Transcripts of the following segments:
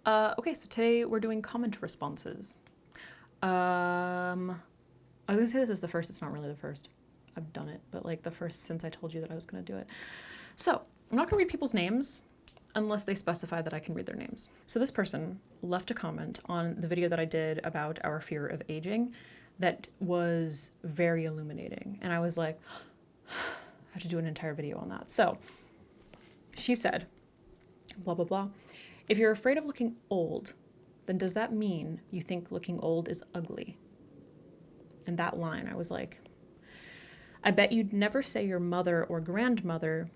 Okay, so today we're doing comment responses. I was gonna say this is the first. It's not really the first. I've done it, but like the first since I told you that I was gonna do it. So I'm not gonna read people's names unless they specify that I can read their names. So this person left a comment on the video that I did about our fear of aging that was very illuminating. And I was like, I have to do an entire video on that. So she said, blah, blah, blah. If you're afraid of looking old, then does that mean you think looking old is ugly? And that line, I was like, I bet you'd never say your mother or grandmother.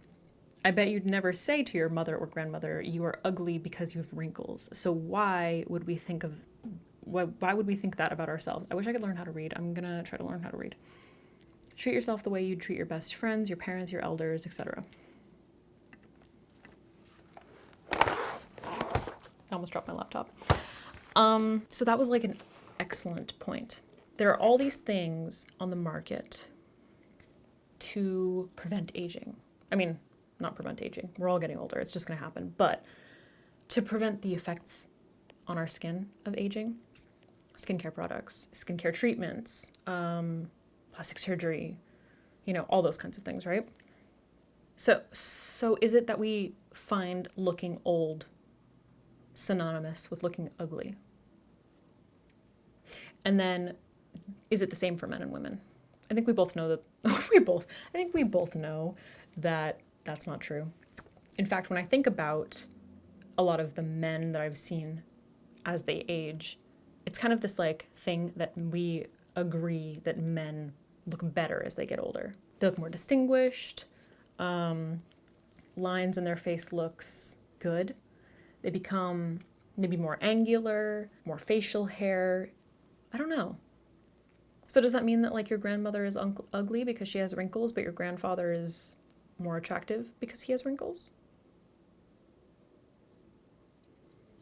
I bet you'd never say to your mother or grandmother, you are ugly because you have wrinkles. So why would we think that about ourselves? I wish I could learn how to read. I'm gonna try to learn how to read. Treat yourself the way you'd treat your best friends, your parents, your elders, etc. I almost dropped my laptop. So that was like an excellent point. There are all these things on the market to prevent aging. I mean, not prevent aging. We're all getting older. It's just going to happen. But to prevent the effects on our skin of aging, skincare products, skincare treatments, plastic surgery, all those kinds of things, right? So is it that we find looking old synonymous with looking ugly? And then is it the same for men and women? I think we both know that I think we both know that that's not true. In fact, when I think about a lot of the men that I've seen as they age, it's kind of this like thing that we agree that men look better as they get older. They look more distinguished. Lines in their face looks good. They become maybe more angular, more facial hair. I don't know. So does that mean that like your grandmother is ugly because she has wrinkles, but your grandfather is more attractive because he has wrinkles?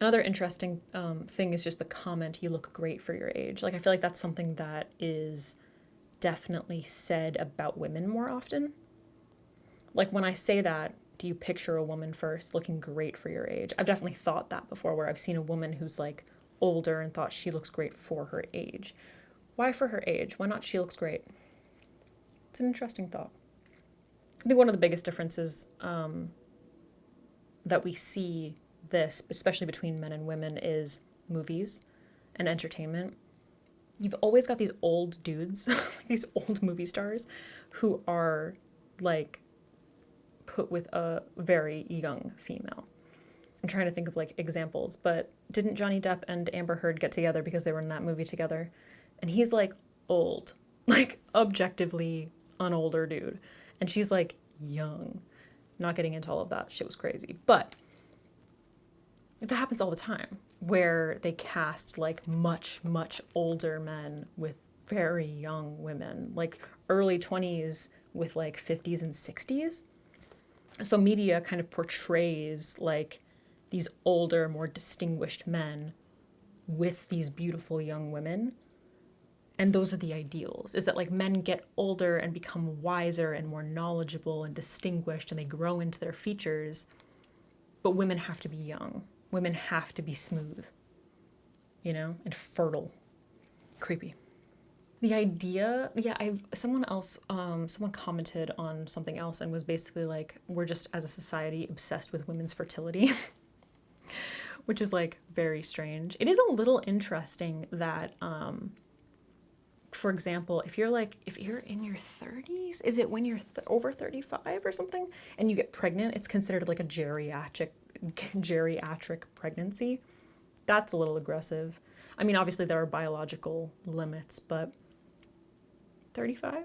Another interesting thing is just the comment, you look great for your age. Like I feel like that's something that is definitely said about women more often. Like when I say that, do you picture a woman first looking great for your age? I've definitely thought that before, where I've seen a woman who's like older and thought she looks great for her age. Why for her age? Why not she looks great? It's an interesting thought. I think one of the biggest differences that we see this, especially between men and women, is movies and entertainment. You've always got these old dudes, these old movie stars, who are like put with a very young female. I'm trying to think of like examples, but didn't Johnny Depp and Amber Heard get together because they were in that movie together? And he's like old, like objectively an older dude. And she's like young. Not getting into all of that. Shit was crazy. But that happens all the time, where they cast like much, much older men with very young women, like early 20s with like 50s and 60s. So media kind of portrays like these older, more distinguished men with these beautiful young women. And those are the ideals, is that like men get older and become wiser and more knowledgeable and distinguished, and they grow into their features. But women have to be young. Women have to be smooth, and fertile. Creepy. The idea, someone commented on something else and was basically like, we're just as a society obsessed with women's fertility, which is like very strange. It is a little interesting that, for example, if you're in your 30s, is it when you're over 35 or something, and you get pregnant, it's considered like a geriatric pregnancy. That's a little aggressive. I mean, obviously there are biological limits, but 35?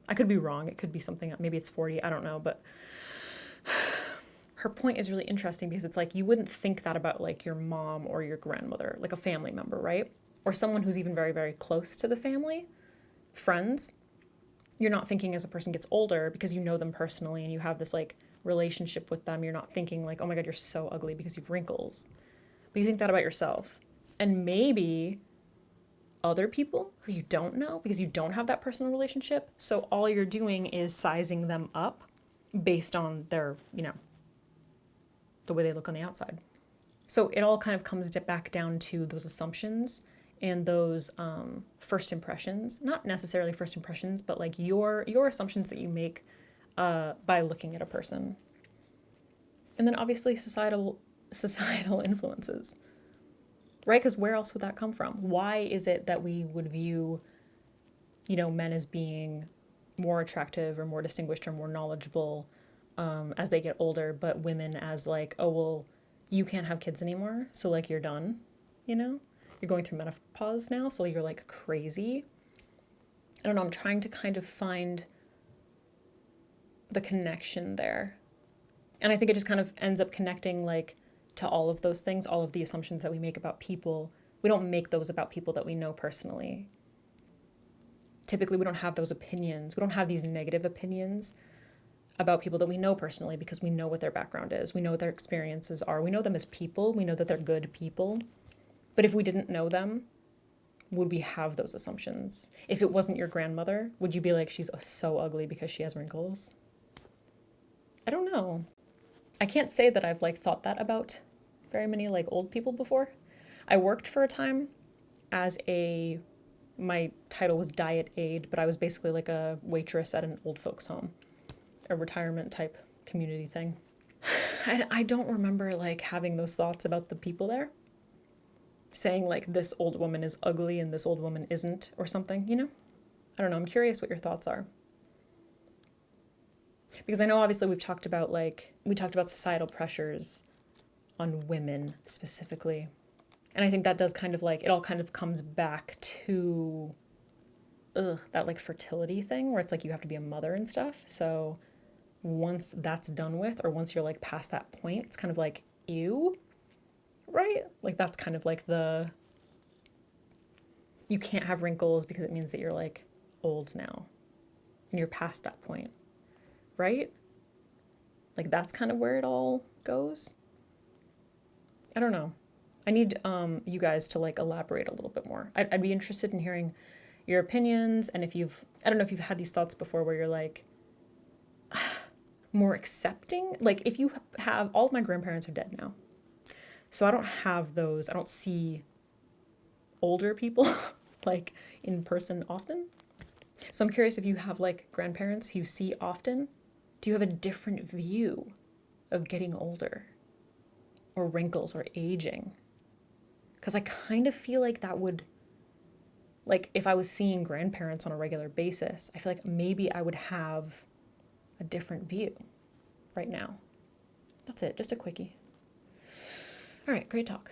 I could be wrong. It could be something, maybe it's 40, I don't know, but her point is really interesting because it's like, you wouldn't think that about like your mom or your grandmother, like a family member, right? Or someone who's even very, very close to the family, friends. You're not thinking as a person gets older because you know them personally and you have this like relationship with them. You're not thinking like, oh my God, you're so ugly because you have wrinkles. But you think that about yourself. And maybe other people who you don't know because you don't have that personal relationship. So all you're doing is sizing them up based on their, the way they look on the outside. So it all kind of comes back down to those assumptions and those first impressions. Not necessarily first impressions, but like your assumptions that you make by looking at a person. And then obviously societal influences, right? Because where else would that come from? Why is it that we would view, men as being more attractive or more distinguished or more knowledgeable as they get older, but women as like, oh, well, you can't have kids anymore, so like you're done, You're going through menopause now, so you're like crazy. I don't know, I'm trying to kind of find the connection there. And I think it just kind of ends up connecting like to all of those things, all of the assumptions that we make about people. We don't make those about people that we know personally. Typically, we don't have those opinions. We don't have these negative opinions about people that we know personally because we know what their background is. We know what their experiences are. We know them as people. We know that they're good people. But if we didn't know them, would we have those assumptions? If it wasn't your grandmother, would you be like, she's so ugly because she has wrinkles? I don't know. I can't say that I've like thought that about very many like old people before. I worked for a time as my title was diet aide, but I was basically like a waitress at an old folks home, a retirement type community thing. I don't remember like having those thoughts about the people there, saying like this old woman is ugly and this old woman isn't or something, I don't know. I'm curious what your thoughts are. Because I know obviously we talked about societal pressures on women specifically. And I think that does kind of like, it all kind of comes back to that like fertility thing where it's like you have to be a mother and stuff. So once that's done with, or once you're like past that point, it's kind of like, ew, right? Like that's kind of like you can't have wrinkles because it means that you're like old now and you're past that point, right? Like that's kind of where it all goes. I don't know. I need you guys to like elaborate a little bit more. I'd be interested in hearing your opinions, and I don't know if you've had these thoughts before where you're like more accepting. Like if you have, all of my grandparents are dead now, so I don't have those. I don't see older people like in person often. So I'm curious if you have like grandparents who you see often. Do you have a different view of getting older or wrinkles or aging? Because I kind of feel like that would, like if I was seeing grandparents on a regular basis, I feel like maybe I would have a different view right now. That's it, just a quickie. All right, great talk.